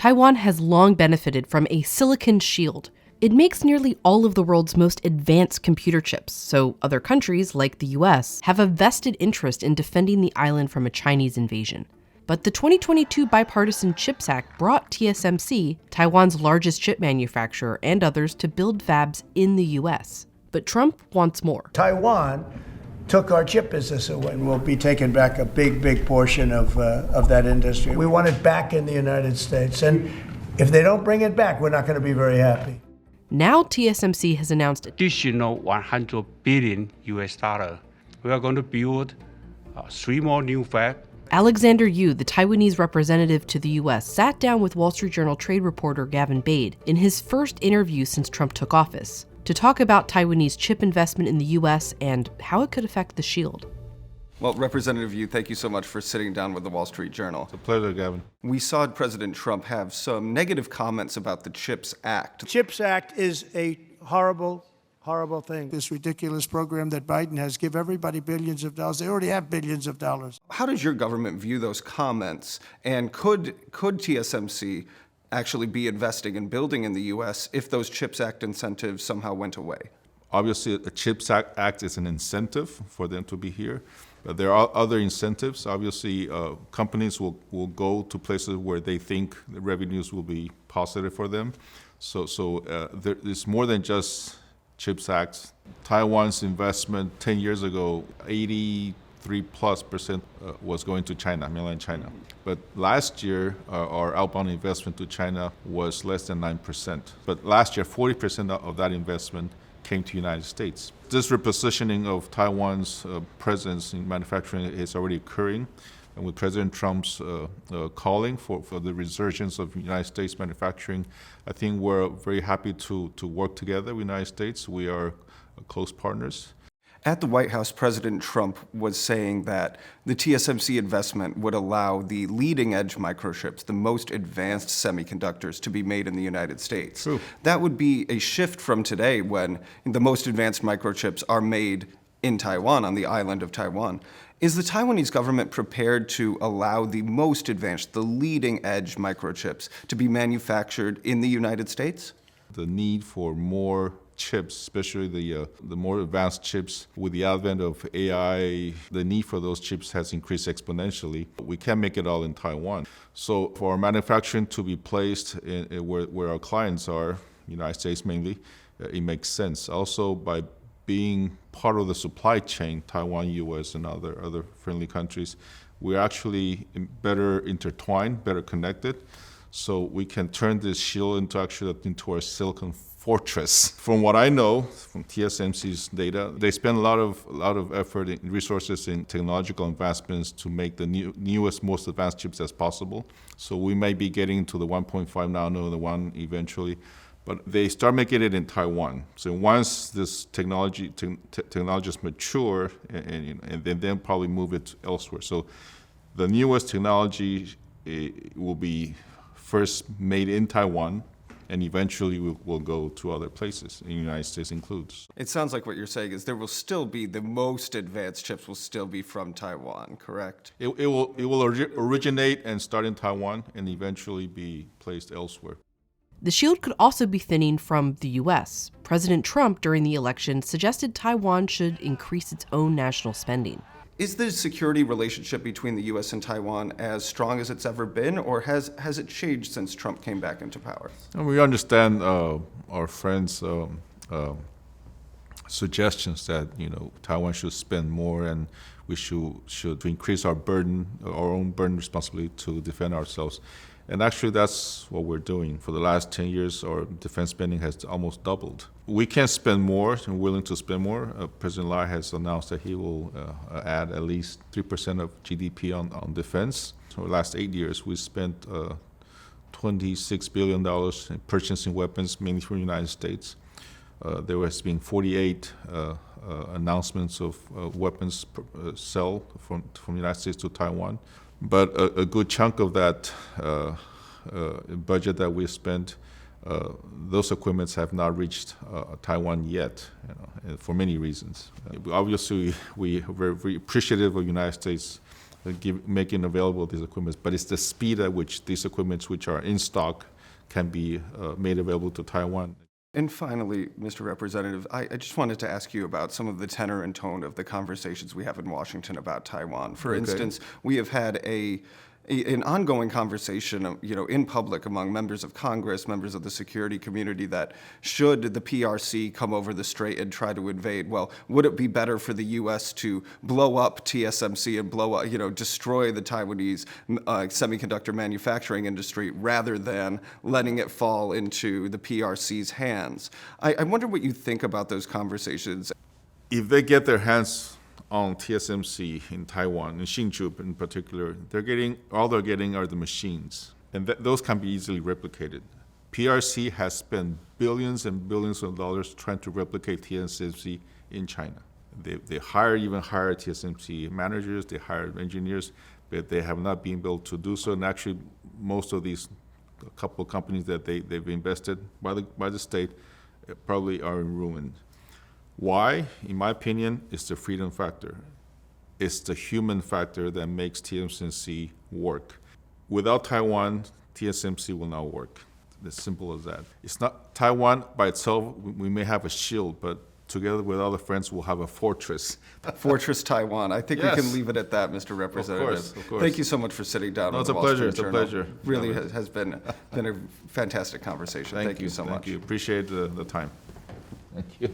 Taiwan has long benefited from a silicon shield. It makes nearly all of the world's most advanced computer chips, so other countries, like the U.S., have a vested interest in defending the island from a Chinese invasion. But the 2022 Bipartisan CHIPS Act brought TSMC, Taiwan's largest chip manufacturer, and others to build fabs in the U.S. But Trump wants more. Taiwan took our chip business away, and we'll be taking back a big portion of that industry. We want it back in the United States, and if they don't bring it back, we're not going to be very happy. Now TSMC has announced additional $100 billion. We are going to build 3 more new fabs. Alexander Yu, the Taiwanese representative to the U.S., sat down with Wall Street Journal trade reporter Gavin Bade in his first interview since Trump took office to talk about Taiwanese chip investment in the U.S. and how it could affect the shield. Well, Representative Yu, thank you so much for sitting down with the Wall Street Journal. It's a pleasure, Gavin. We saw President Trump have some negative comments about the CHIPS Act. The CHIPS Act is a horrible thing. This ridiculous program that Biden has, give everybody billions of dollars. They already have billions of dollars. How does your government view those comments? And could TSMC actually be investing and building in the U.S. if those CHIPS Act incentives somehow went away? Obviously, the CHIPS Act is an incentive for them to be here. But there are other incentives. Obviously, companies will go to places where they think the revenues will be positive for them. So there's more than just CHIPS Act. Taiwan's investment 10 years ago, 83+% was going to China, mainland China. But last year, our outbound investment to China was less than 9%. But last year, 40% of that investment came to the United States. This repositioning of Taiwan's presence in manufacturing is already occurring. And with President Trump's calling for the resurgence of United States manufacturing, I think we're very happy to work together with the United States. We are close partners. At the White House, President Trump was saying that the TSMC investment would allow the leading-edge microchips, the most advanced semiconductors, to be made in the United States. True. That would be a shift from today when the most advanced microchips are made in Taiwan, on the island of Taiwan. Is the Taiwanese government prepared to allow the most advanced, the leading-edge microchips to be manufactured in the United States? The need for more chips, especially the more advanced chips, with the advent of AI, the need for those chips has increased exponentially. We can't make it all in Taiwan. So for our manufacturing to be placed in where our clients are, United States mainly, it makes sense. Also, by being part of the supply chain, Taiwan, U.S., and other friendly countries, we're actually better intertwined, better connected. So we can turn this shield into our silicon fortress. From what I know from TSMC's data, they spend a lot of effort and resources in technological advancements to make the newest, most advanced chips as possible. So we may be getting to the 1.5 nanometer, the one eventually, but they start making it in Taiwan. So once this technologies mature, and then probably move it elsewhere. So the newest technology will be first made in Taiwan, and eventually will go to other places, and the United States includes. It sounds like what you're saying is there will still be, the most advanced chips will still be from Taiwan, correct? It will originate and start in Taiwan and eventually be placed elsewhere. The shield could also be thinning from the U.S. President Trump, during the election, suggested Taiwan should increase its own national spending. Is the security relationship between the U.S. and Taiwan as strong as it's ever been, or has it changed since Trump came back into power? And we understand our friends' suggestions that Taiwan should spend more, and we should increase our own burden responsibility to defend ourselves. And actually, that's what we're doing. For the last 10 years, our defense spending has almost doubled. We can spend more and willing to spend more. President Lai has announced that he will add at least 3% of GDP on defense. For the last 8 years, we spent $26 billion in purchasing weapons, mainly from the United States. There has been 48 announcements of weapons sell from the United States to Taiwan. But a good chunk of that budget that we spent, those equipments have not reached Taiwan yet, for many reasons. Obviously, we are very, very appreciative of the United States making available these equipments, but it's the speed at which these equipments, which are in stock, can be made available to Taiwan. And finally, Mr. Representative, I just wanted to ask you about some of the tenor and tone of the conversations we have in Washington about Taiwan. For instance, we have had an ongoing conversation, in public among members of Congress, members of the security community, that should the PRC come over the strait and try to invade, well, would it be better for the U.S. to blow up TSMC and destroy the Taiwanese semiconductor manufacturing industry rather than letting it fall into the PRC's hands? I wonder what you think about those conversations. If they get their hands on TSMC in Taiwan, in Hsinchu in particular, they're getting are the machines, and those can be easily replicated. PRC has spent billions and billions of dollars trying to replicate TSMC in China. They even hire TSMC managers, they hire engineers, but they have not been able to do so. And actually, most of these couple of companies that they've invested by the state probably are in ruin. Why? In my opinion, it's the freedom factor. It's the human factor that makes TSMC work. Without Taiwan, TSMC will not work. As simple as that. It's not Taiwan by itself. We may have a shield, but together with other friends, we'll have a fortress. Fortress Taiwan. I think Yes. we can leave it at that, Mr. Representative. Of course. Thank you so much for sitting down. No, with it's the a Wall pleasure. Street It's a Journal. pleasure. Really has been a fantastic conversation. Thank you so much. Thank you. Appreciate the time. Thank you.